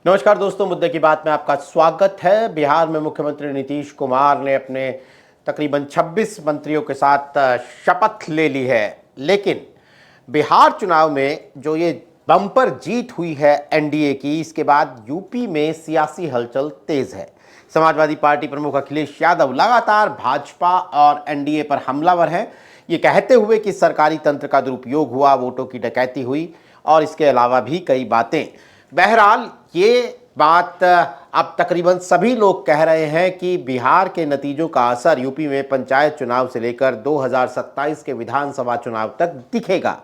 नमस्कार दोस्तों, मुद्दे की बात में आपका स्वागत है। बिहार में मुख्यमंत्री नीतीश कुमार ने अपने तकरीबन 26 मंत्रियों के साथ शपथ ले ली है, लेकिन बिहार चुनाव में जो ये बम्पर जीत हुई है एनडीए की, इसके बाद यूपी में सियासी हलचल तेज है। समाजवादी पार्टी प्रमुख अखिलेश यादव लगातार भाजपा और एनडीए पर हमलावर हैं, ये कहते हुए कि सरकारी तंत्र का दुरुपयोग हुआ, वोटों की डकैती हुई और इसके अलावा भी कई बातें। बहरहाल ये बात अब तकरीबन सभी लोग कह रहे हैं कि बिहार के नतीजों का असर यूपी में पंचायत चुनाव से लेकर 2027 के विधानसभा चुनाव तक दिखेगा।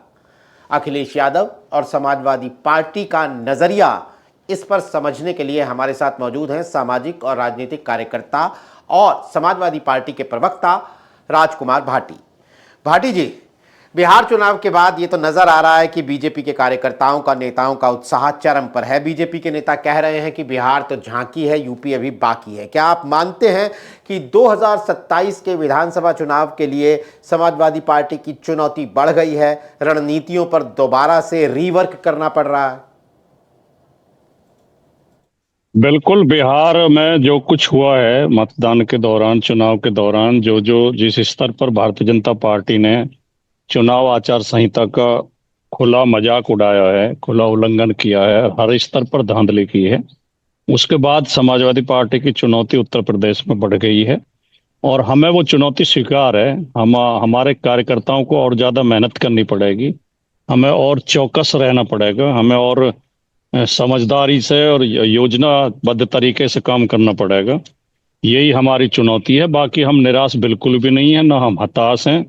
अखिलेश यादव और समाजवादी पार्टी का नजरिया इस पर समझने के लिए हमारे साथ मौजूद हैं सामाजिक और राजनीतिक कार्यकर्ता और समाजवादी पार्टी के प्रवक्ता राजकुमार भाटी। भाटी जी, बिहार चुनाव के बाद ये तो नजर आ रहा है कि बीजेपी के कार्यकर्ताओं का, नेताओं का उत्साह चरम पर है। बीजेपी के नेता कह रहे हैं कि बिहार तो झांकी है, यूपी अभी बाकी है। क्या आप मानते हैं कि 2027 के विधानसभा चुनाव के लिए समाजवादी पार्टी की चुनौती बढ़ गई है, रणनीतियों पर दोबारा से रीवर्क करना पड़ रहा है? बिल्कुल, बिहार में जो कुछ हुआ है मतदान के दौरान, चुनाव के दौरान, जो जो जिस स्तर पर भारतीय जनता पार्टी ने चुनाव आचार संहिता का खुला मजाक उड़ाया है, खुला उल्लंघन किया है, हर स्तर पर धांधली की है, उसके बाद समाजवादी पार्टी की चुनौती उत्तर प्रदेश में बढ़ गई है और हमें वो चुनौती स्वीकार है। हमारे कार्यकर्ताओं को और ज्यादा मेहनत करनी पड़ेगी, हमें और चौकस रहना पड़ेगा, हमें और समझदारी से और योजनाबद्ध तरीके से काम करना पड़ेगा। यही हमारी चुनौती है। बाकी हम निराश बिल्कुल भी नहीं है, ना हम हताश हैं।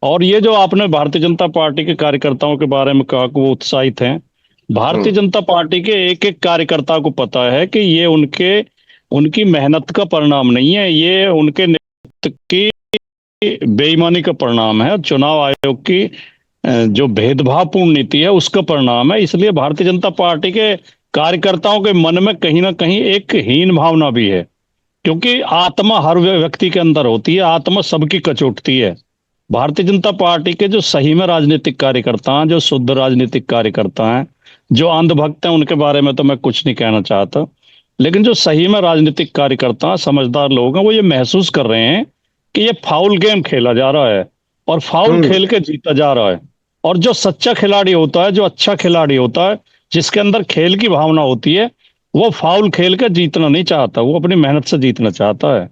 और ये जो आपने भारतीय जनता पार्टी के कार्यकर्ताओं के बारे में कहा कि वो उत्साहित हैं, भारतीय जनता पार्टी के एक एक कार्यकर्ता को पता है कि ये उनकी मेहनत का परिणाम नहीं है, ये उनके नेतृत्व की बेईमानी का परिणाम है, चुनाव आयोग की जो भेदभावपूर्ण नीति है उसका परिणाम है। इसलिए भारतीय जनता पार्टी के कार्यकर्ताओं के मन में कहीं ना कहीं एक हीन भावना भी है, क्योंकि आत्मा हर व्यक्ति के अंदर होती है, आत्मा सबकी कचोटती है। भारतीय जनता पार्टी के जो सही में राजनीतिक कार्यकर्ता हैं, जो शुद्ध राजनीतिक कार्यकर्ता हैं, जो अंधभक्त हैं, उनके बारे में तो मैं कुछ नहीं कहना चाहता, लेकिन जो सही में राजनीतिक कार्यकर्ता हैं, समझदार लोग हैं, वो ये महसूस कर रहे हैं कि ये फाउल गेम खेला जा रहा है और फाउल खेल के जीता जा रहा है। और जो सच्चा खिलाड़ी होता है, जो अच्छा खिलाड़ी होता है, जिसके अंदर खेल की भावना होती है, वो फाउल खेल के जीतना नहीं चाहता, वो अपनी मेहनत से जीतना चाहता है।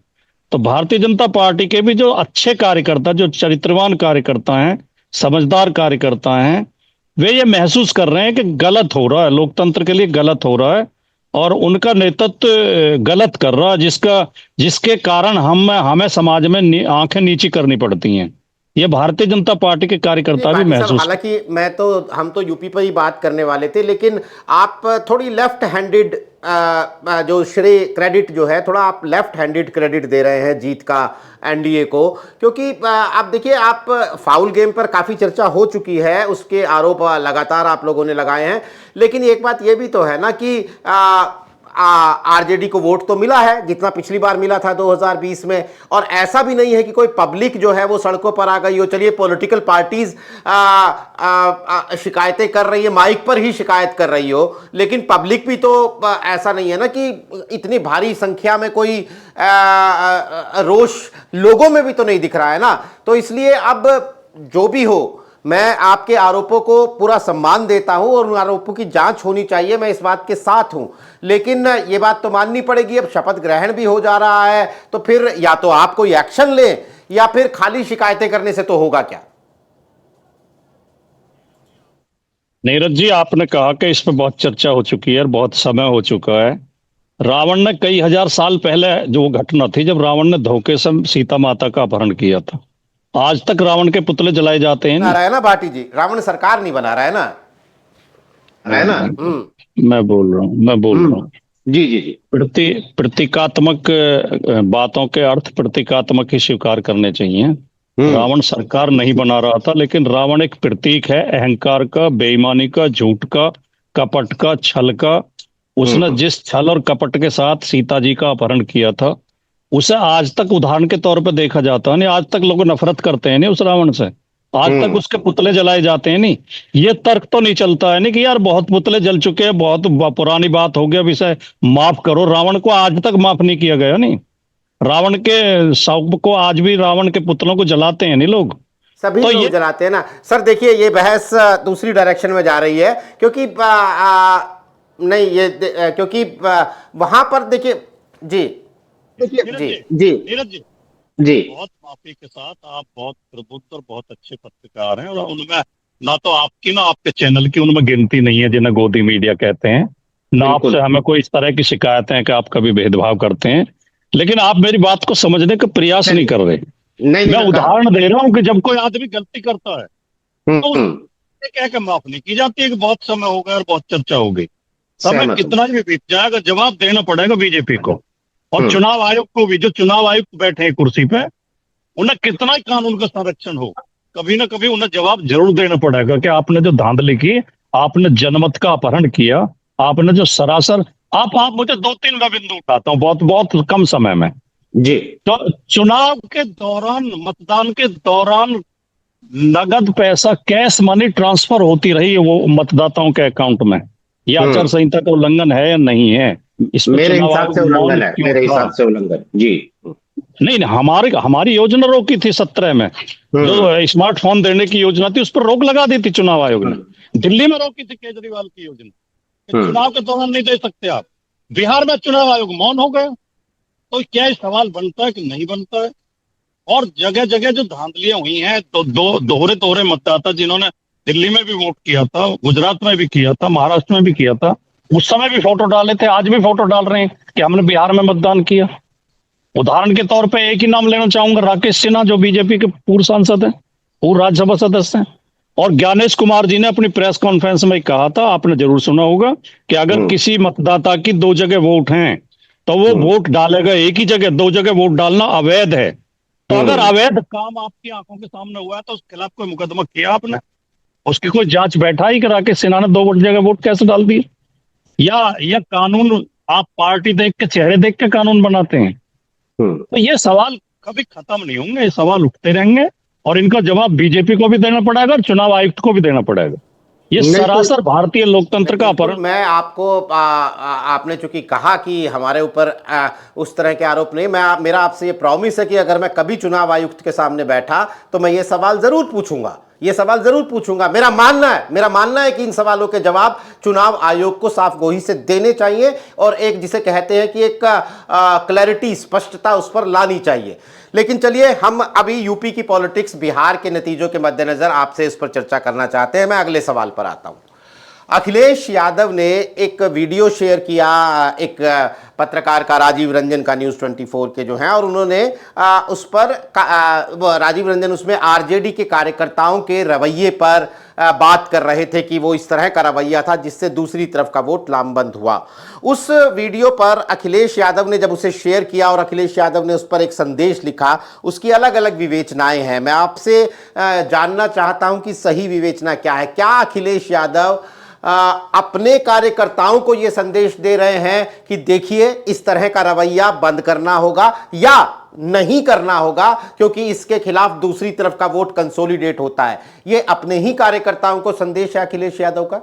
तो भारतीय जनता पार्टी के भी जो अच्छे कार्यकर्ता, जो चरित्रवान कार्यकर्ता हैं, समझदार कार्यकर्ता हैं, वे ये महसूस कर रहे हैं कि गलत हो रहा है, लोकतंत्र के लिए गलत हो रहा है और उनका नेतृत्व गलत कर रहा है, जिसके कारण हमें समाज में आंखें नीची करनी पड़ती हैं। ये भारतीय जनता पार्टी के कार्यकर्ता भी महसूस। हालांकि हम तो यूपी पर ही बात करने वाले थे, लेकिन आप थोड़ी लेफ्ट हैंडेड जो श्रेय क्रेडिट जो है, थोड़ा आप लेफ्ट हैंडेड क्रेडिट दे रहे हैं जीत का एनडीए को, क्योंकि आप देखिए, आप फाउल गेम पर काफ़ी चर्चा हो चुकी है, उसके आरोप लगातार आप लोगों ने लगाए हैं, लेकिन एक बात ये भी तो है ना कि आरजेडी को वोट तो मिला है जितना पिछली बार मिला था 2020 में, और ऐसा भी नहीं है कि कोई पब्लिक जो है वो सड़कों पर आ गई हो। चलिए, पॉलिटिकल पार्टीज शिकायतें कर रही है, माइक पर ही शिकायत कर रही हो, लेकिन पब्लिक भी तो ऐसा नहीं है ना कि इतनी भारी संख्या में कोई रोष लोगों में भी तो नहीं दिख रहा है ना। तो इसलिए अब जो भी हो, मैं आपके आरोपों को पूरा सम्मान देता हूं और उन आरोपों की जांच होनी चाहिए, मैं इस बात के साथ हूं, लेकिन ये बात तो माननी पड़ेगी, अब शपथ ग्रहण भी हो जा रहा है, तो फिर या तो आप कोई एक्शन लें या फिर खाली शिकायतें करने से तो होगा क्या? नीरज जी, आपने कहा कि इस पर बहुत चर्चा हो चुकी है, बहुत समय हो चुका है। रावण ने कई हजार साल पहले जो घटना थी, जब रावण ने धोखे से सीता माता का अपहरण किया था, आज तक रावण के पुतले जलाए जाते हैं। बना रहा है ना भाटी जी, रावण सरकार नहीं बना रहा है ना, है ना? मैं बोल रहा हूँ जी जी जी। प्रतीकात्मक बातों के अर्थ प्रतीकात्मक ही स्वीकार करने चाहिए। रावण सरकार नहीं बना रहा था, लेकिन रावण एक प्रतीक है अहंकार का, बेईमानी का, झूठ का, कपट का, छल का। उसने जिस छल और कपट के साथ सीता जी का अपहरण किया था, उसे आज तक उदाहरण के तौर पर देखा जाता है। नहीं, आज तक लोग नफरत करते हैं नहीं उस रावण से, आज तक उसके पुतले जलाए जाते हैं नहीं। ये तर्क तो नहीं चलता है नहीं कि यार बहुत पुतले जल चुके हैं, बहुत पुरानी बात हो गया, अब इसे माफ करो। रावण को आज तक माफ नहीं किया गया नहीं। रावण के शव को आज भी, रावण के पुतलों को जलाते हैं नहीं लोग। सभी तो लोग ये जलाते हैं ना सर। देखिए ये बहस दूसरी डायरेक्शन में जा रही है, क्योंकि नहीं ये क्योंकि वहां पर देखिए जी नीरज जी जी, जी नीरज जी, जी बहुत माफी के साथ, आप बहुत प्रबुद्ध और बहुत अच्छे पत्रकार हैं, और उनमें ना तो आपकी ना आपके चैनल की उनमें गिनती नहीं है जिन्हें गोदी मीडिया कहते हैं। ना बिल्कुल आपसे हमें कोई इस तरह की शिकायतें हैं कि आप कभी भेदभाव करते हैं, लेकिन आप मेरी बात को समझने का प्रयास नहीं चलिए। कर रहे। नहीं नहीं मैं मैं कर रहा उदाहरण दे रहा हूं कि जब कोई आदमी गलती करता है हूँ। तो उससे कह के माफ नहीं की जाती है कि बहुत समय हो गया और बहुत चर्चा हो गई। समय सहमत हूँ। कितना भी बीत जाएगा, जवाब देना पड़ेगा बीजेपी को और हम्म, चुनाव आयोग को भी। जो चुनाव आयुक्त बैठे हैं कुर्सी पे, उन्हें कितना ही कानून का संरक्षण हो, कभी ना कभी उन्हें जवाब जरूर देना पड़ेगा कि आपने जो धांधली की, आपने जनमत का अपहरण किया, आपने जो सरासर, आप मुझे दो तीन मैं बिंदु उठाता हूँ बहुत बहुत कम समय में। जी तो चुनाव के दौरान, मतदान के दौरान नगद पैसा, कैश मनी ट्रांसफर होती रही है वो मतदाताओं के अकाउंट में। ये आचार संहिता का उल्लंघन है या नहीं है? इस पर मेरे चुनाव हिसाब से आयोग मौन उल्लंघन है, क्यों मेरे था? हिसाब से उल्लंघन जी। नहीं नहीं, हमारी हमारी योजना रोकी थी 17 में, जो स्मार्टफोन देने की योजना थी उस पर रोक लगा दी थी चुनाव आयोग ने। दिल्ली में रोकी थी केजरीवाल की योजना कि चुनाव के दौरान नहीं दे सकते आप। बिहार में चुनाव आयोग मौन हो गया। तो क्या ये सवाल बनता है कि नहीं बनता है? और जगह जगह जो धांधलियां हुई हैं, तो दोहरे दोहरे मतदाता जिन्होंने दिल्ली में भी वोट किया था, गुजरात में भी किया था, महाराष्ट्र में भी किया था, उस समय भी फोटो डाले थे, आज भी फोटो डाल रहे हैं कि हमने बिहार में मतदान किया। उदाहरण के तौर पे एक ही नाम लेना चाहूंगा, राकेश सिन्हा, जो बीजेपी के पूर्व सांसद हैं, पूर्व राज्यसभा सदस्य हैं। और ज्ञानेश कुमार जी ने अपनी प्रेस कॉन्फ्रेंस में कहा था, आपने जरूर सुना होगा, कि अगर किसी मतदाता की दो जगह वोट हैं तो वो वोट डालेगा एक ही जगह, दो जगह वोट डालना अवैध है। तो अगर अवैध काम आपकी आंखों के सामने हुआ है तो उसके खिलाफ कोई मुकदमा किया आपने? उसकी कोई जांच बैठाई कि राकेश सिन्हा ने दो जगह वोट कैसे डाल दिए? या कानून आप पार्टी देख के, चेहरे देख के कानून बनाते हैं? तो ये सवाल कभी खत्म नहीं होंगे, ये सवाल उठते रहेंगे और इनका जवाब बीजेपी को भी देना पड़ेगा और चुनाव आयुक्त को भी देना पड़ेगा। ये सरासर भारतीय लोकतंत्र का अपहरण। मैं आपको आपने चूंकि कहा कि हमारे ऊपर उस तरह के आरोप नहीं, मेरा आपसे ये प्रॉमिस है कि अगर मैं कभी चुनाव आयुक्त के सामने बैठा तो मैं ये सवाल जरूर पूछूंगा, ये सवाल जरूर पूछूंगा। मेरा मानना है कि इन सवालों के जवाब चुनाव आयोग को साफ गोही से देने चाहिए और एक जिसे कहते हैं कि एक क्लैरिटी, स्पष्टता उस पर लानी चाहिए। लेकिन चलिए, हम अभी यूपी की पॉलिटिक्स, बिहार के नतीजों के मद्देनजर आपसे इस पर चर्चा करना चाहते हैं। मैं अगले सवाल पर आता हूं। अखिलेश यादव ने एक वीडियो शेयर किया, एक पत्रकार का, राजीव रंजन का, न्यूज़ 24 के जो हैं, और उन्होंने उस पर राजीव रंजन उसमें आरजेडी के कार्यकर्ताओं के रवैये पर बात कर रहे थे कि वो इस तरह का रवैया था जिससे दूसरी तरफ का वोट लामबंद हुआ। उस वीडियो पर अखिलेश यादव ने जब उसे शेयर किया और अखिलेश यादव ने उस पर एक संदेश लिखा, उसकी अलग अलग विवेचनाएं हैं। मैं आपसे जानना चाहता हूं कि सही विवेचना क्या है। क्या अखिलेश यादव अपने कार्यकर्ताओं को यह संदेश दे रहे हैं कि देखिए इस तरह का रवैया बंद करना होगा या नहीं करना होगा क्योंकि इसके खिलाफ दूसरी तरफ का वोट कंसोलिडेट होता है? यह अपने ही कार्यकर्ताओं को संदेश है अखिलेश यादव का?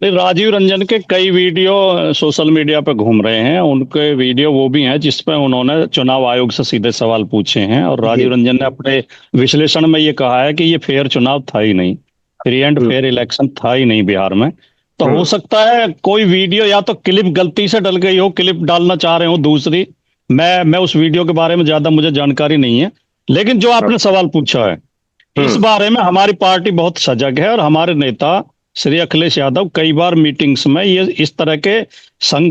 नहीं, राजीव रंजन के कई वीडियो सोशल मीडिया पे घूम रहे हैं। उनके वीडियो वो भी हैं जिसपे उन्होंने चुनाव आयोग से सीधे सवाल पूछे हैं और राजीव रंजन ने अपने विश्लेषण में ये कहा है कि ये फेयर चुनाव था ही नहीं, फ्री एंड फेयर इलेक्शन था ही नहीं बिहार में। तो हो सकता है कोई वीडियो या तो क्लिप गलती से डल गई हो, क्लिप डालना चाह रहे हो दूसरी। मैं उस वीडियो के बारे में ज्यादा मुझे जानकारी नहीं है, लेकिन जो आपने सवाल पूछा है इस बारे में हमारी पार्टी बहुत सजग है और हमारे नेता श्री अखिलेश यादव कई बार मीटिंग्स में ये इस तरह के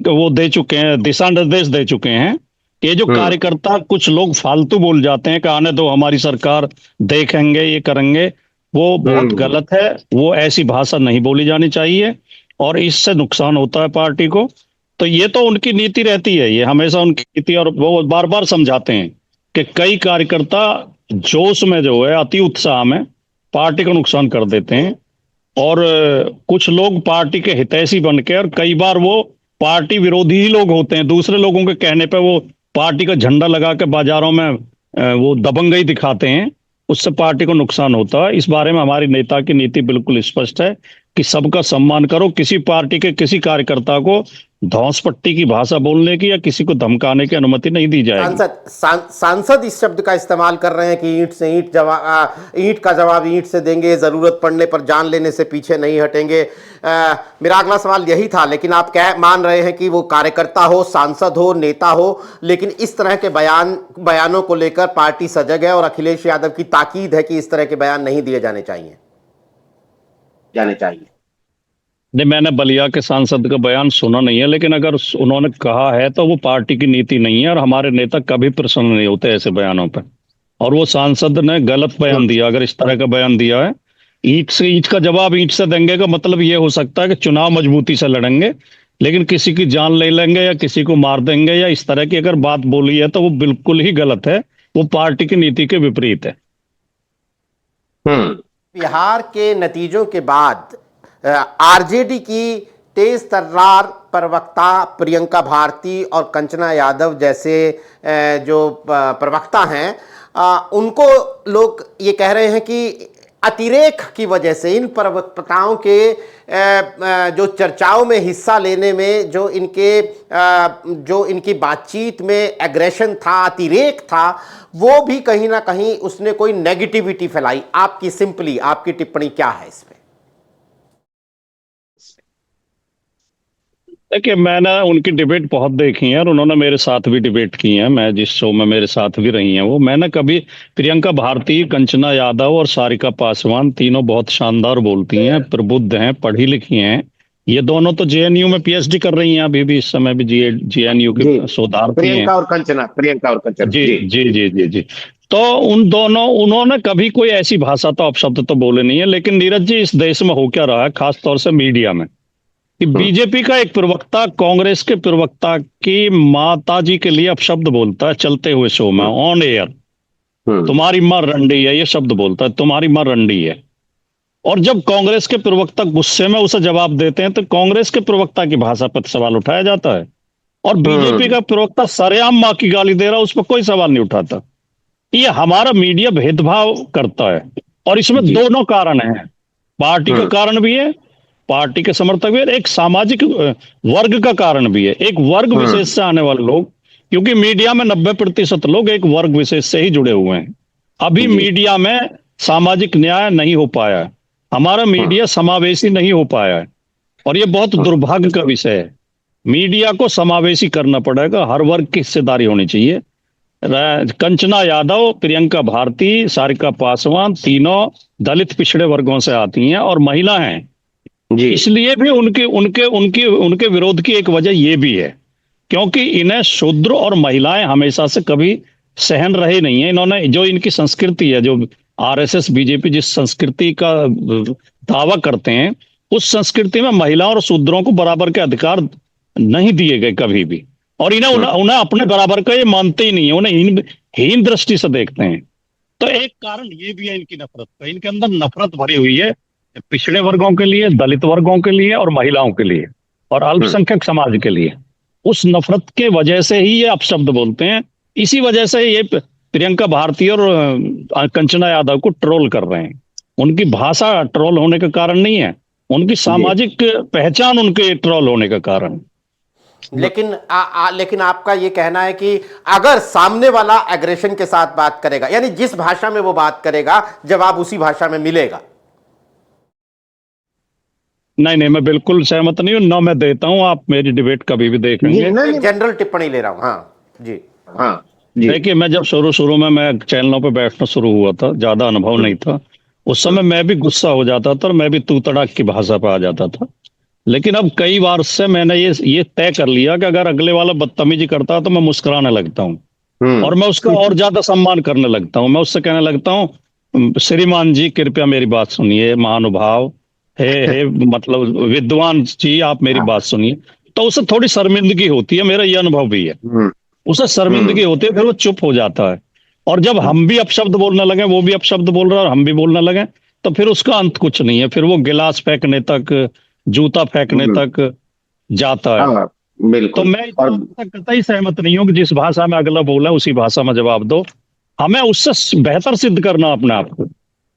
वो दे चुके हैं, दिशा निर्देश दे चुके हैं कि जो कार्यकर्ता कुछ लोग फालतू बोल जाते हैं कि आने दो हमारी सरकार, देखेंगे, ये करेंगे, वो बहुत गलत है। वो ऐसी भाषा नहीं बोली जानी चाहिए और इससे नुकसान होता है पार्टी को। तो ये तो उनकी नीति रहती है, ये हमेशा उनकी नीति, और वो बार बार समझाते हैं कि कई कार्यकर्ता जोश में जो है, अति उत्साह में पार्टी को नुकसान कर देते हैं और कुछ लोग पार्टी के हितैषी बन के, और कई बार वो पार्टी विरोधी ही लोग होते हैं, दूसरे लोगों के कहने पे वो पार्टी का झंडा लगा के बाजारों में वो दबंगई दिखाते हैं, उससे पार्टी को नुकसान होता है। इस बारे में हमारी नेता की नीति बिल्कुल स्पष्ट है कि सबका सम्मान करो, किसी पार्टी के किसी कार्यकर्ता को धौंस पट्टी की भाषा बोलने की या किसी को धमकाने की अनुमति नहीं दी जाएगी। सांसद इस शब्द का इस्तेमाल कर रहे हैं कि ईंट से ईंट ईंट का जवाब ईंट से देंगे, जरूरत पड़ने पर जान लेने से पीछे नहीं हटेंगे। मेरा अगला सवाल यही था, लेकिन आप क्या मान रहे हैं कि वो कार्यकर्ता हो, सांसद हो, नेता हो, लेकिन इस तरह के बयानों को लेकर पार्टी सजग है और अखिलेश यादव की ताकीद है कि इस तरह के बयान नहीं दिए जाने चाहिए? नहीं, मैंने बलिया के सांसद का बयान सुना नहीं है, लेकिन अगर उन्होंने कहा है तो वो पार्टी की नीति नहीं है और हमारे नेता कभी प्रसन्न नहीं होते ऐसे बयानों पर। और वो सांसद ने गलत बयान दिया, अगर इस तरह का बयान दिया है। ईंट से ईंट का जवाब ईंट से देंगे का मतलब ये हो सकता है कि चुनाव मजबूती से लड़ेंगे, लेकिन किसी की जान ले लेंगे या किसी को मार देंगे या इस तरह की अगर बात बोली है तो वो बिल्कुल ही गलत है, वो पार्टी की नीति के विपरीत है। बिहार के नतीजों के बाद आरजेडी की तेज तर्रार प्रवक्ता प्रियंका भारती और कंचना यादव जैसे जो प्रवक्ता हैं, उनको लोग ये कह रहे हैं कि अतिरेक की वजह से, इन प्रवक्ताओं के जो चर्चाओं में हिस्सा लेने में जो इनकी बातचीत में एग्रेशन था, अतिरेक था, वो भी कहीं ना कहीं उसने कोई नेगेटिविटी फैलाई। आपकी टिप्पणी क्या है इस पे? देखिए, मैंने उनकी डिबेट बहुत देखी है और उन्होंने मेरे साथ भी डिबेट की है। मैं जिस शो में मेरे साथ भी रही हैं वो, मैंने कभी प्रियंका भारती, कंचना यादव और सारिका पासवान तीनों बहुत शानदार बोलती हैं, प्रबुद्ध हैं, पढ़ी लिखी हैं। ये दोनों तो जेएनयू में पीएचडी कर रही हैं, अभी भी इस समय भी जेएनयू के शोधार्थी हैं। प्रियंका और कंचना जी जी जी जी जी। तो उन्होंने कभी कोई ऐसी भाषा तो अपशब्द तो बोले नहीं है, लेकिन नीरज जी, इस देश में हो क्या रहा है, खासतौर से मीडिया में, कि बीजेपी का एक प्रवक्ता कांग्रेस के प्रवक्ता की माताजी के लिए अपशब्द बोलता है चलते हुए शो में, ऑन एयर। तुम्हारी मां रंडी है, ये शब्द बोलता है, तुम्हारी मां रंडी है। और जब कांग्रेस के प्रवक्ता गुस्से में उसे जवाब देते हैं तो कांग्रेस के प्रवक्ता की भाषा पर सवाल उठाया जाता है, और बीजेपी का प्रवक्ता सरेआम मां की गाली दे रहा है, उस पर कोई सवाल नहीं उठाता। ये हमारा मीडिया भेदभाव करता है, और इसमें दोनों कारण हैं। पार्टी का कारण भी है, पार्टी के समर्थक भी है, एक सामाजिक वर्ग का कारण भी है। एक वर्ग विशेष से आने वाले लोग, क्योंकि मीडिया में 90% लोग एक वर्ग विशेष से ही जुड़े हुए हैं। अभी मीडिया में सामाजिक न्याय नहीं हो पाया है, हमारा मीडिया समावेशी नहीं हो पाया है, और ये बहुत दुर्भाग्य का विषय है। मीडिया को समावेशी करना पड़ेगा, हर वर्ग की हिस्सेदारी होनी चाहिए। कंचना यादव, प्रियंका भारती, सारिका पासवान तीनों दलित पिछड़े वर्गों से आती हैं और महिला हैं, इसलिए भी उनके विरोध की एक वजह यह भी है, क्योंकि इन्हें शूद्र और महिलाएं हमेशा से कभी सहन रहे नहीं है। इन्होंने जो इनकी संस्कृति है, जो आरएसएस बीजेपी जिस संस्कृति का दावा करते हैं, उस संस्कृति में महिलाओं और शूद्रों को बराबर के अधिकार नहीं दिए गए कभी भी, और उन्हें अपने बराबर का ये मानते ही नहीं है, उन्हें हीन दृष्टि से देखते हैं। तो एक कारण ये भी है इनकी नफरत का, इनके अंदर नफरत भरी हुई है पिछड़े वर्गों के लिए, दलित वर्गों के लिए और महिलाओं के लिए और अल्पसंख्यक समाज के लिए। उस नफरत के वजह से ही ये अपशब्द बोलते हैं। इसी वजह से ये प्रियंका भारती और कंचना यादव को ट्रोल कर रहे हैं। उनकी भाषा ट्रोल होने का कारण नहीं है, उनकी सामाजिक पहचान उनके ट्रोल होने का कारण। लेकिन आपका ये कहना है कि अगर सामने वाला एग्रेशन के साथ बात करेगा, यानी जिस भाषा में वो बात करेगा, जवाब उसी भाषा में मिलेगा। नहीं, मैं बिल्कुल सहमत नहीं हूं, ना मैं देता हूं। आप मेरी डिबेट कभी भी देखेंगे, जनरल टिप्पणी ले रहा हूं। हाँ जी। देखिए, मैं जब शुरू में मैं चैनलों पे बैठना शुरू हुआ था, ज्यादा अनुभव नहीं था, उस समय मैं भी गुस्सा हो जाता था और मैं भी तू तड़ाक की भाषा पे आ जाता था। लेकिन अब कई बार से मैंने ये तय कर लिया कि अगर अगले वाला बदतमीजी करता तो मैं मुस्कुराने लगता हूँ और मैं उसका और ज्यादा सम्मान करने लगता हूँ। मैं उससे कहने लगता हूँ, श्रीमान जी कृपया मेरी बात सुनिए, महानुभाव हे मतलब विद्वान जी आप मेरी बात सुनिए। तो उसे थोड़ी शर्मिंदगी होती है, मेरा ये अनुभव भी है, उसे शर्मिंदगी होती है, फिर वो चुप हो जाता है। और जब हम भी अपशब्द बोलने लगे, वो भी अपशब्द बोल रहा है और हम भी बोलने लगे, तो फिर उसका अंत कुछ नहीं है, फिर वो गिलास फेंकने तक, जूता फेंकने तक जाता है। तो मैं कतई सहमत नहीं हूं कि जिस भाषा में अगला बोला उसी भाषा में जवाब दो। हमें उससे बेहतर सिद्ध करना अपने आप को।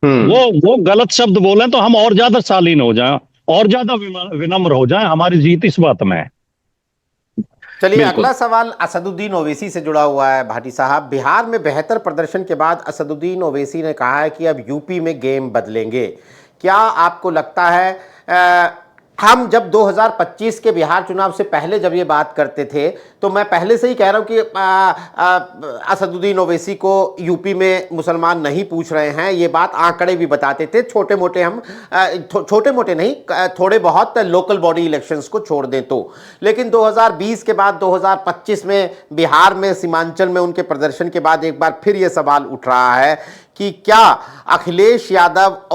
हम्म। वो गलत शब्द बोले तो हम और ज्यादा शालीन हो जाएं, और ज्यादा विनम्र हो जाएं। हमारी जीत इस बात में है। चलिए, बिल्कुल। अगला सवाल असदुद्दीन ओवैसी से जुड़ा हुआ है। भाटी साहब, बिहार में बेहतर प्रदर्शन के बाद असदुद्दीन ओवैसी ने कहा है कि अब यूपी में गेम बदलेंगे। क्या आपको लगता है हम जब 2025 के बिहार चुनाव से पहले जब ये बात करते थे, तो मैं पहले से ही कह रहा हूं कि असदुद्दीन ओवैसी को यूपी में मुसलमान नहीं पूछ रहे हैं, ये बात आंकड़े भी बताते थे। छोटे मोटे हम छोटे मोटे नहीं, थोड़े बहुत लोकल बॉडी इलेक्शंस को छोड़ दें तो। लेकिन 2020 के बाद 2025 में बिहार में सीमांचल में उनके प्रदर्शन के बाद एक बार फिर ये सवाल उठ रहा है कि क्या अखिलेश यादव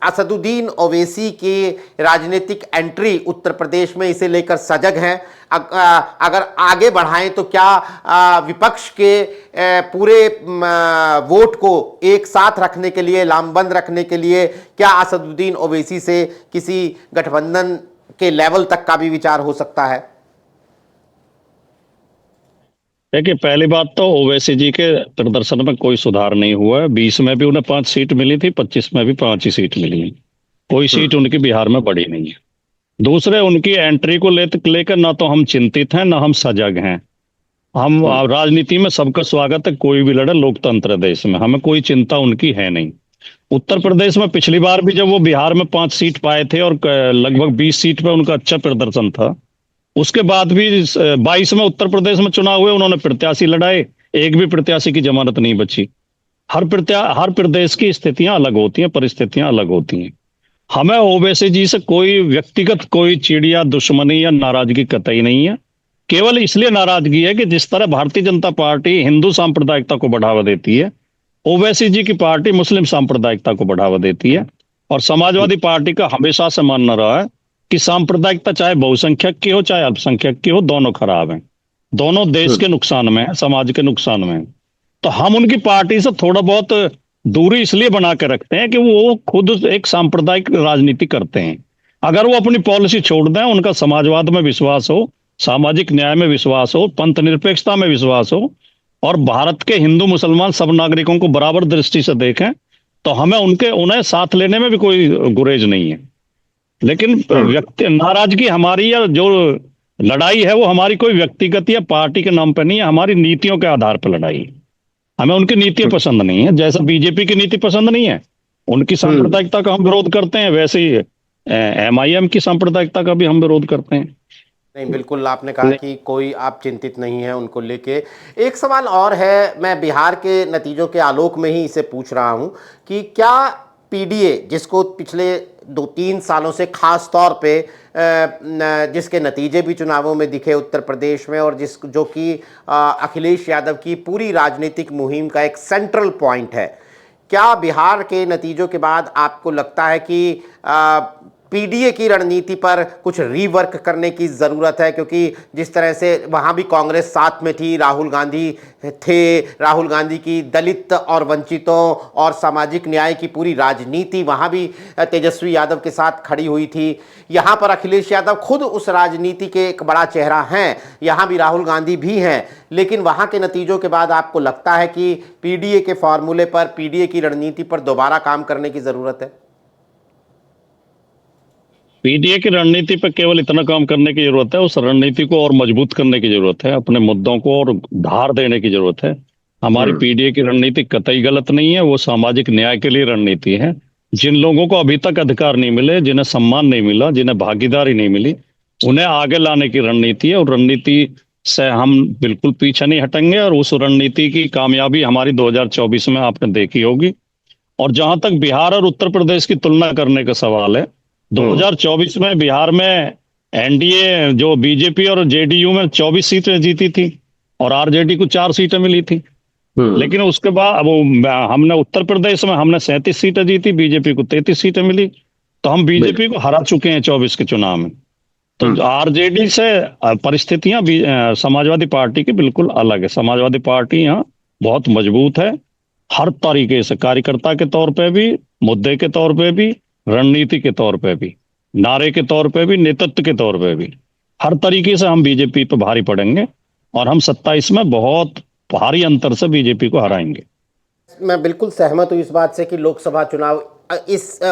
असदुद्दीन ओवैसी की राजनीतिक एंट्री उत्तर प्रदेश में इसे लेकर सजग हैं? अगर आगे बढ़ाएं तो क्या विपक्ष के पूरे वोट को एक साथ रखने के लिए, लामबंद रखने के लिए, क्या असदुद्दीन ओवैसी से किसी गठबंधन के लेवल तक का भी विचार हो सकता है? देखिए, पहली बात तो ओवैसी जी के प्रदर्शन में कोई सुधार नहीं हुआ है। 20 में भी उन्हें 5 सीट मिली थी, 25 में भी 5 ही सीट मिली है। कोई सीट उनकी बिहार में बढ़ी नहीं है। दूसरे, उनकी एंट्री को लेकर ना तो हम चिंतित हैं, ना हम सजग हैं। हम राजनीति में सबका स्वागत है, कोई भी लड़े, लोकतंत्र है देश में, हमें कोई चिंता उनकी है नहीं। उत्तर प्रदेश में पिछली बार भी जब वो बिहार में 5 सीट पाए थे और लगभग 20 सीट पे उनका अच्छा प्रदर्शन था, उसके बाद भी 22 में उत्तर प्रदेश में चुनाव हुए, उन्होंने प्रत्याशी लड़ाए, एक भी प्रत्याशी की जमानत नहीं बची। हर प्रदेश की स्थितियां अलग होती हैं, परिस्थितियां अलग होती हैं। हमें ओवैसी जी से कोई व्यक्तिगत कोई चिड़िया दुश्मनी या नाराजगी कतई नहीं है। केवल इसलिए नाराजगी है कि जिस तरह भारतीय जनता पार्टी हिंदू सांप्रदायिकता को बढ़ावा देती है, ओवैसी जी की पार्टी मुस्लिम सांप्रदायिकता को बढ़ावा देती है। और समाजवादी पार्टी का हमेशा से मानना रहा है कि सांप्रदायिकता चाहे बहुसंख्यक की हो चाहे अल्पसंख्यक की हो, दोनों खराब हैं, दोनों देश के नुकसान में है, समाज के नुकसान में है। तो हम उनकी पार्टी से थोड़ा बहुत दूरी इसलिए बना के रखते हैं कि वो खुद एक सांप्रदायिक राजनीति करते हैं। अगर वो अपनी पॉलिसी छोड़ दें, उनका समाजवाद में विश्वास हो, सामाजिक न्याय में विश्वास हो, पंथ निरपेक्षता में विश्वास हो, और भारत के हिंदू मुसलमान सब नागरिकों को बराबर दृष्टि से देखें, तो हमें उन्हें साथ लेने में भी कोई गुरेज नहीं है। लेकिन व्यक्ति नाराजगी हमारी या जो लड़ाई है वो हमारी कोई व्यक्तिगत या पार्टी के नाम पर नहीं है, हमारी नीतियों के आधार पर लड़ाई है। हमें उनकी नीतियां पसंद नहीं है, जैसा बीजेपी की नीति पसंद नहीं है, उनकी सांप्रदायिकता का हम विरोध करते हैं, वैसे ही MIM की सांप्रदायिकता का भी हम विरोध करते हैं। नहीं, बिल्कुल आपने कहा कि कोई आप चिंतित नहीं है उनको लेके। एक सवाल और है, मैं बिहार के नतीजों के आलोक में ही इसे पूछ रहा हूं कि क्या PDA, जिसको पिछले 2-3 सालों से खास तौर पे जिसके नतीजे भी चुनावों में दिखे उत्तर प्रदेश में, और जो कि अखिलेश यादव की पूरी राजनीतिक मुहिम का एक सेंट्रल पॉइंट है, क्या बिहार के नतीजों के बाद आपको लगता है कि PDA की रणनीति पर कुछ रीवर्क करने की ज़रूरत है? क्योंकि जिस तरह से वहाँ भी कांग्रेस साथ में थी, राहुल गांधी थे, राहुल गांधी की दलित और वंचितों और सामाजिक न्याय की पूरी राजनीति वहाँ भी तेजस्वी यादव के साथ खड़ी हुई थी। यहाँ पर अखिलेश यादव खुद उस राजनीति के एक बड़ा चेहरा हैं, यहाँ भी राहुल गांधी भी हैं, लेकिन वहाँ के नतीजों के बाद आपको लगता है कि PDA के फॉर्मूले पर, PDA की रणनीति पर दोबारा काम करने की ज़रूरत है? PDA की रणनीति पर केवल इतना काम करने की जरूरत है, उस रणनीति को और मजबूत करने की जरूरत है, अपने मुद्दों को और धार देने की जरूरत है। हमारी PDA की रणनीति कतई गलत नहीं है, वो सामाजिक न्याय के लिए रणनीति है। जिन लोगों को अभी तक अधिकार नहीं मिले, जिन्हें सम्मान नहीं मिला, जिन्हें भागीदारी नहीं मिली, उन्हें आगे लाने की रणनीति है, और रणनीति से हम बिल्कुल पीछे नहीं हटेंगे। और उस रणनीति की कामयाबी हमारी 2024 में आपने देखी होगी। और जहां तक बिहार और उत्तर प्रदेश की तुलना करने का सवाल है, 2024 में बिहार में NDA जो BJP और JDU में 24 सीटें जीती थी, और RJD को 4 सीटें मिली थी। लेकिन उसके बाद अब हमने उत्तर प्रदेश में हमने 37 सीटें जीती, BJP को 33 सीटें मिली, तो हम BJP को हरा चुके हैं 24 के चुनाव में। तो RJD से परिस्थितियां समाजवादी पार्टी की बिल्कुल अलग है। समाजवादी पार्टी यहाँ बहुत मजबूत है, हर तरीके से, कार्यकर्ता के तौर पे भी, मुद्दे के तौर पे भी, रणनीति के तौर पे भी, नारे के तौर पे भी, नेतृत्व के तौर पे भी, हर तरीके से हम BJP पे भारी पड़ेंगे। और हम 27 में बहुत भारी अंतर से बीजेपी को हराएंगे। मैं बिल्कुल सहमत हूँ इस बात से कि लोकसभा चुनाव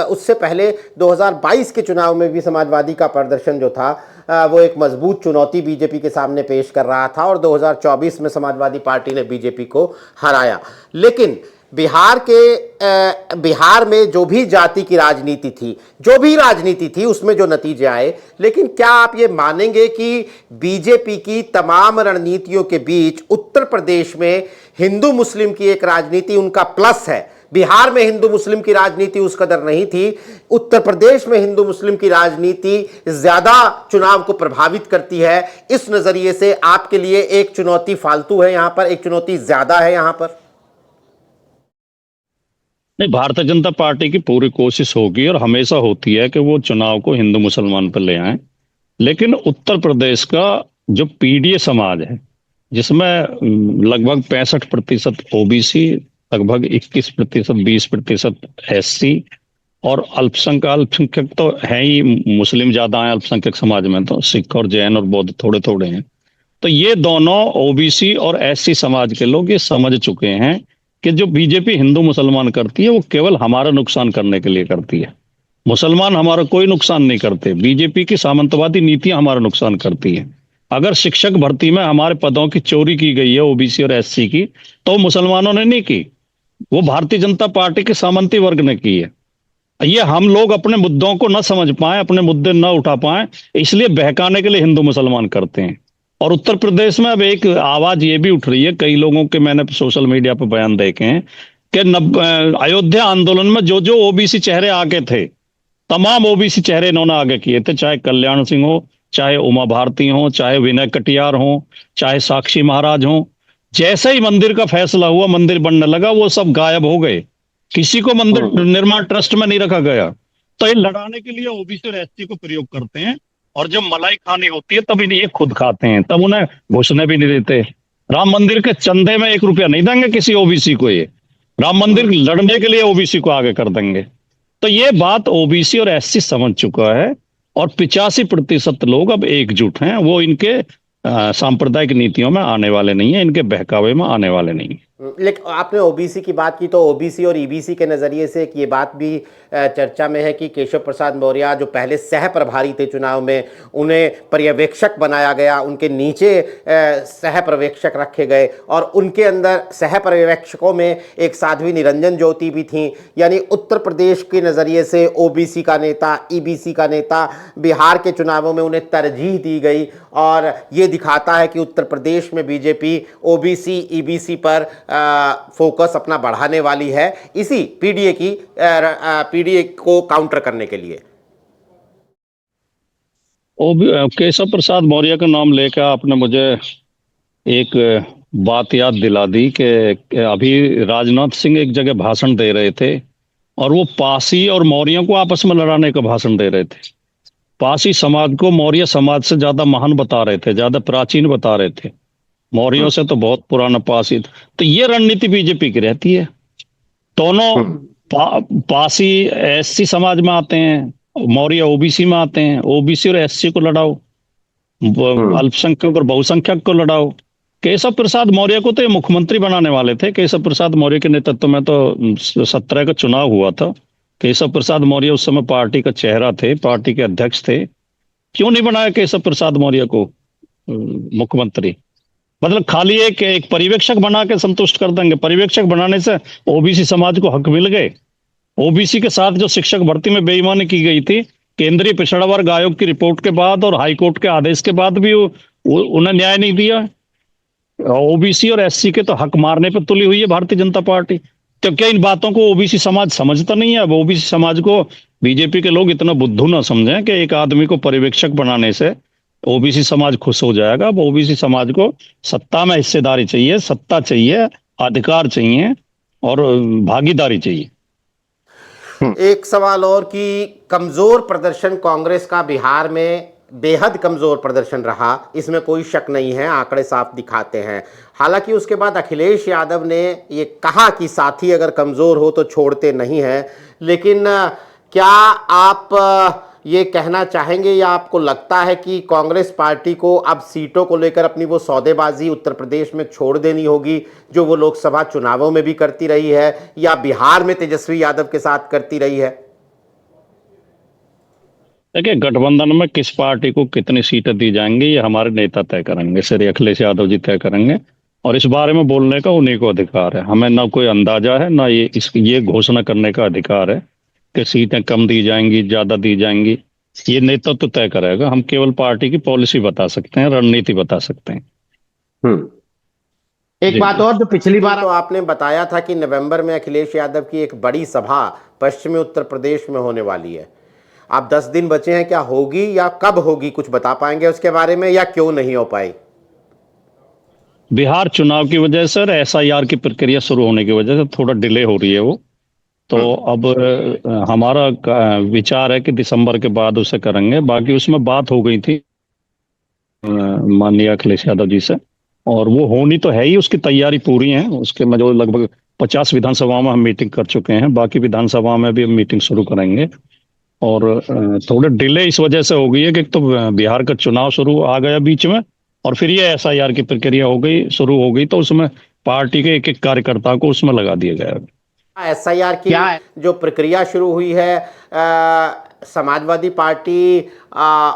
उससे पहले 2022 के चुनाव में भी समाजवादी का प्रदर्शन जो था वो एक मजबूत चुनौती बीजेपी के सामने पेश कर रहा था और 2024 में समाजवादी पार्टी ने बीजेपी को हराया। लेकिन बिहार में जो भी जाति की राजनीति थी, जो भी राजनीति थी, उसमें जो नतीजे आए, लेकिन क्या आप ये मानेंगे कि बीजेपी की तमाम रणनीतियों के बीच उत्तर प्रदेश में हिंदू मुस्लिम की एक राजनीति उनका प्लस है? बिहार में हिंदू मुस्लिम की राजनीति उस कदर नहीं थी, उत्तर प्रदेश में हिंदू मुस्लिम की राजनीति ज्यादा चुनाव को प्रभावित करती है। इस नजरिए से आपके लिए एक चुनौती फालतू है यहां पर, एक चुनौती ज्यादा है यहां पर? नहीं, भारतीय जनता पार्टी की पूरी कोशिश होगी और हमेशा होती है कि वो चुनाव को हिंदू मुसलमान पर ले आए। लेकिन उत्तर प्रदेश का जो पीडीए समाज है, जिसमें लगभग 65% ओबीसी, लगभग 21%, 20% एससी और अल्पसंख्यक तो है ही, मुस्लिम ज्यादा है अल्पसंख्यक समाज में, तो सिख और जैन और बौद्ध थोड़े थोड़े हैं। तो ये दोनों ओबीसी और एससी समाज के लोग ये समझ चुके हैं कि जो बीजेपी हिंदू मुसलमान करती है वो केवल हमारा नुकसान करने के लिए करती है। मुसलमान हमारा कोई नुकसान नहीं करते, बीजेपी की सामंतवादी नीतियां हमारा नुकसान करती है। अगर शिक्षक भर्ती में हमारे पदों की चोरी की गई है ओबीसी और एससी की, तो मुसलमानों ने नहीं की, वो भारतीय जनता पार्टी के सामंती वर्ग ने की है। ये हम लोग अपने मुद्दों को न समझ पाए, अपने मुद्दे न उठा पाए, इसलिए बहकाने के लिए हिंदू मुसलमान करते हैं। और उत्तर प्रदेश में अब एक आवाज ये भी उठ रही है, कई लोगों के मैंने सोशल मीडिया पर बयान देखे हैं कि अयोध्या आंदोलन में जो जो ओबीसी चेहरे आगे थे, तमाम ओबीसी चेहरे इन्होंने आगे किए थे, चाहे कल्याण सिंह हो, चाहे उमा भारती हो, चाहे विनय कटियार हो, चाहे साक्षी महाराज हो। जैसे ही मंदिर का फैसला हुआ, मंदिर बनने लगा, वो सब गायब हो गए, किसी को मंदिर निर्माण ट्रस्ट में नहीं रखा गया। तो ये लड़ाने के लिए ओबीसी और एससी को प्रयोग करते हैं, और जब मलाई खानी होती है तब इन्हें ये खुद खाते हैं, तब उन्हें घुसने भी नहीं देते। राम मंदिर के चंदे में 1 रुपया नहीं देंगे किसी ओबीसी को, ये राम मंदिर लड़ने के लिए ओबीसी को आगे कर देंगे। तो ये बात ओबीसी और एससी समझ चुका है, और 85% लोग अब एकजुट हैं, वो इनके सांप्रदायिक नीतियों में आने वाले नहीं है, इनके बहकावे में आने वाले नहीं है। लेकिन आपने ओबीसी की बात की, तो ओबीसी और ईबीसी के नज़रिए से एक ये बात भी चर्चा में है कि केशव प्रसाद मौर्य जो पहले सह प्रभारी थे चुनाव में, उन्हें पर्यवेक्षक बनाया गया, उनके नीचे सह पर्यवेक्षक रखे गए, और उनके अंदर सह पर्यवेक्षकों में एक साध्वी निरंजन ज्योति भी थी। यानी उत्तर प्रदेश के नज़रिए से ओबीसी का नेता, ईबीसी का नेता, बिहार के चुनावों में उन्हें तरजीह दी गई, और ये दिखाता है कि उत्तर प्रदेश में बीजेपी ओबीसी ईबीसी पर फोकस अपना बढ़ाने वाली है, इसी पीडीए को काउंटर करने के लिए। केशव प्रसाद मौर्य का नाम लेकर आपने मुझे एक बात याद दिला दी कि अभी राजनाथ सिंह एक जगह भाषण दे रहे थे, और वो पासी और मौर्यों को आपस में लड़ाने का भाषण दे रहे थे। पासी समाज को मौर्य समाज से ज्यादा महान बता रहे थे, ज्यादा प्राचीन बता रहे थे, मौर्यों से तो बहुत पुराना पासी। तो ये रणनीति बीजेपी की रहती है, दोनों पासी एससी समाज में आते हैं, मौर्य ओबीसी में आते हैं, ओबीसी और एससी को लड़ाओ, अल्पसंख्यक और बहुसंख्यक को लड़ाओ। केशव प्रसाद मौर्य को तो ये मुख्यमंत्री बनाने वाले थे, केशव प्रसाद मौर्य के नेतृत्व में तो 17 का चुनाव हुआ था। केशव प्रसाद मौर्य उस समय पार्टी का चेहरा थे, पार्टी के अध्यक्ष थे। क्यों नहीं बनाया केशव प्रसाद मौर्य को मुख्यमंत्री? मतलब खाली एक पर्यवेक्षक बना के संतुष्ट कर देंगे? पर्यवेक्षक बनाने से ओबीसी समाज को हक मिल गए। ओबीसी के साथ जो शिक्षक भर्ती में बेईमानी की गई थी, केंद्रीय पिछड़ा वर्ग आयोग की रिपोर्ट के बाद और हाईकोर्ट के आदेश के बाद भी उन्हें न्याय नहीं दिया। ओबीसी और एससी के तो हक मारने पर तुली हुई है भारतीय जनता पार्टी। तो क्या इन बातों को ओबीसी समाज समझता नहीं है? अब ओबीसी समाज को बीजेपी के लोग इतना बुद्धू ना समझें कि एक आदमी को पर्यवेक्षक बनाने से ओबीसी समाज खुश हो जाएगा। अब ओबीसी समाज को सत्ता में हिस्सेदारी चाहिए, सत्ता चाहिए, अधिकार चाहिए और भागीदारी चाहिए। एक सवाल और कि कमजोर प्रदर्शन कांग्रेस का बिहार में बेहद कमजोर प्रदर्शन रहा, इसमें कोई शक नहीं है, आंकड़े साफ दिखाते हैं। हालांकि उसके बाद अखिलेश यादव ने ये कहा कि साथी अगर कमजोर हो तो छोड़ते नहीं हैं, लेकिन क्या आप ये कहना चाहेंगे या आपको लगता है कि कांग्रेस पार्टी को अब सीटों को लेकर अपनी वो सौदेबाजी उत्तर प्रदेश में छोड़ देनी होगी जो वो लोकसभा चुनावों में भी करती रही है या बिहार में तेजस्वी यादव के साथ करती रही है? देखिए, गठबंधन में किस पार्टी को कितनी सीटें दी जाएंगी ये हमारे नेता तय करेंगे, श्री अखिलेश यादव जी तय करेंगे। और इस बारे में बोलने का उन्हीं को अधिकार है, हमें ना कोई अंदाजा है ना ये घोषणा करने का अधिकार है कि सीटें कम दी जाएंगी ज्यादा दी जाएंगी। ये नेतृत्व तो तय करेगा, हम केवल पार्टी की पॉलिसी बता सकते हैं, रणनीति बता सकते हैं। एक जी बात जी। और, जो पिछली बार तो आपने बताया था कि नवंबर में अखिलेश यादव की एक बड़ी सभा पश्चिमी उत्तर प्रदेश में होने वाली है। आप 10 दिन बचे हैं, क्या होगी या कब होगी, कुछ बता पाएंगे उसके बारे में, या क्यों नहीं हो पाई? बिहार चुनाव की वजह से और एसआईआर की प्रक्रिया शुरू होने की वजह से थोड़ा डिले हो रही है वो। तो अब हमारा विचार है कि दिसंबर के बाद उसे करेंगे। बाकी उसमें बात हो गई थी माननीय अखिलेश यादव जी से, और वो होनी तो है ही, उसकी तैयारी पूरी है। उसके में जो लगभग 50 विधानसभाओं में हम मीटिंग कर चुके हैं, बाकी विधानसभा में भी हम मीटिंग शुरू करेंगे। और थोड़े डिले इस वजह से हो गई है कि एक तो बिहार का चुनाव शुरू आ गया बीच में, और फिर ये एसआईआर की प्रक्रिया शुरू हो गई, तो उसमें पार्टी के एक एक कार्यकर्ता को उसमें लगा दिया गया है। एसआईआर की जो प्रक्रिया शुरू हुई है, समाजवादी पार्टी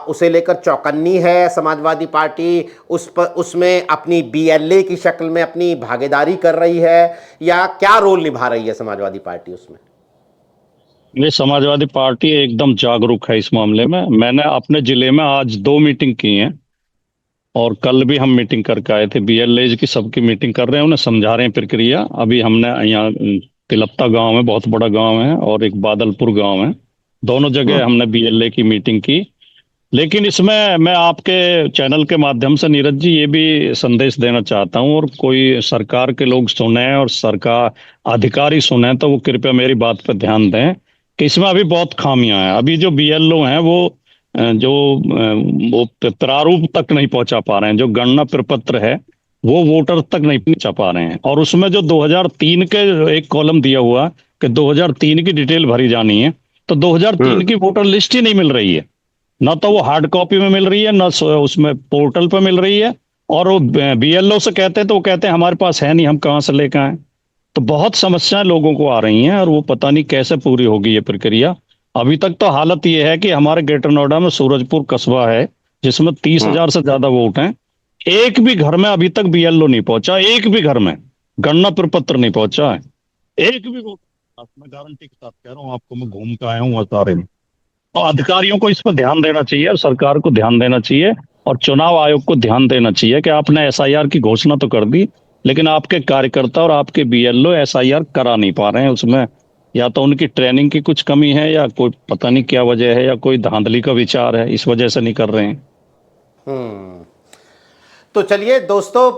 उसे लेकर चौकन्नी है। समाजवादी पार्टी उसमें अपनी बीएलए की शक्ल में अपनी भागीदारी कर रही है, या क्या रोल निभा रही है समाजवादी पार्टी उसमें? ये समाजवादी पार्टी एकदम जागरूक है इस मामले में। मैंने अपने जिले में आज 2 मीटिंग की हैं, और कल भी हम मीटिंग करके आए थे। बीएलए की सबकी मीटिंग कर रहे हैं, उन्हें समझा रहे हैं प्रक्रिया। अभी हमने यहाँ तिलप्ता गांव में, बहुत बड़ा गांव है, और एक बादलपुर गांव है, दोनों जगह हमने बीएलए की मीटिंग की। लेकिन इसमें मैं आपके चैनल के माध्यम से नीरज जी ये भी संदेश देना चाहता हूँ, और कोई सरकार के लोग सुने और सरकार अधिकारी सुने तो वो कृपया मेरी बात पर ध्यान दें कि इसमें अभी बहुत खामियां हैं। अभी जो बीएलओ हैं वो वो प्रारूप तक नहीं पहुंचा पा रहे हैं। जो गणना प्रपत्र है वो वोटर तक नहीं पहुंचा पा रहे हैं, और उसमें जो 2003 के एक कॉलम दिया हुआ कि 2003 की डिटेल भरी जानी है, तो 2003 की वोटर लिस्ट ही नहीं मिल रही है। ना तो वो हार्ड कॉपी में मिल रही है, ना उसमें पोर्टल पे मिल रही है। और वो बीएलओ से कहते हैं तो वो कहते हैं हमारे पास है नहीं, हम कहाँ से लेकर आए। तो बहुत समस्याएं लोगों को आ रही हैं, और वो पता नहीं कैसे पूरी होगी ये प्रक्रिया। अभी तक तो हालत ये है कि हमारे ग्रेटर नोएडा में सूरजपुर कस्बा है जिसमें 30,000 से ज्यादा वोट हैं, एक भी घर में अभी तक बीएलओ नहीं पहुंचा, एक भी घर में गणना प्रपत्र नहीं पहुंचा है, एक भी वोट। मैं गारंटी के साथ कह रहा हूँ आपको, मैं घूम के आया हूँ सारे में। तो अधिकारियों को इस पर ध्यान देना चाहिए, और सरकार को ध्यान देना चाहिए, और चुनाव आयोग को ध्यान देना चाहिए कि आपने एसआईआर की घोषणा तो कर दी, लेकिन आपके कार्यकर्ता और आपके बीएलओ एसआईआर करा नहीं पा रहे हैं। उसमें या तो उनकी ट्रेनिंग की कुछ कमी है, या कोई पता नहीं क्या वजह है, या कोई धांधली का विचार है, इस वजह से नहीं कर रहे हैं। तो चलिए दोस्तों,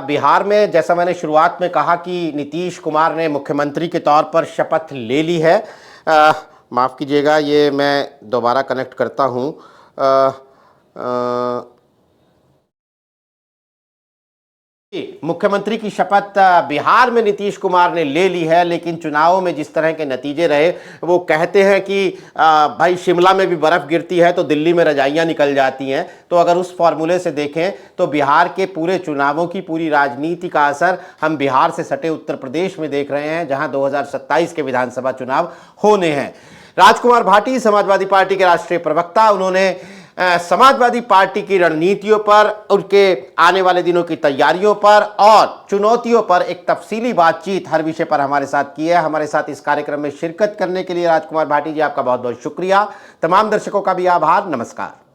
बिहार में जैसा मैंने शुरुआत में कहा कि नीतीश कुमार ने मुख्यमंत्री के तौर पर शपथ ले ली है। माफ़ कीजिएगा, ये मैं दोबारा कनेक्ट करता हूँ। मुख्यमंत्री की शपथ बिहार में नीतीश कुमार ने ले ली है, लेकिन चुनावों में जिस तरह के नतीजे रहे, वो कहते हैं कि भाई शिमला में भी बर्फ़ गिरती है तो दिल्ली में रजाइयाँ निकल जाती हैं। तो अगर उस फॉर्मूले से देखें तो बिहार के पूरे चुनावों की पूरी राजनीति का असर हम बिहार से सटे उत्तर प्रदेश में देख रहे हैं, जहां 2027 के विधानसभा चुनाव होने हैं। राजकुमार भाटी, समाजवादी पार्टी के राष्ट्रीय प्रवक्ता, उन्होंने समाजवादी पार्टी की रणनीतियों पर, उनके आने वाले दिनों की तैयारियों पर और चुनौतियों पर एक तफसीली बातचीत हर विषय पर हमारे साथ की है। हमारे साथ इस कार्यक्रम में शिरकत करने के लिए राजकुमार भाटी जी, आपका बहुत बहुत शुक्रिया। तमाम दर्शकों का भी आभार। नमस्कार।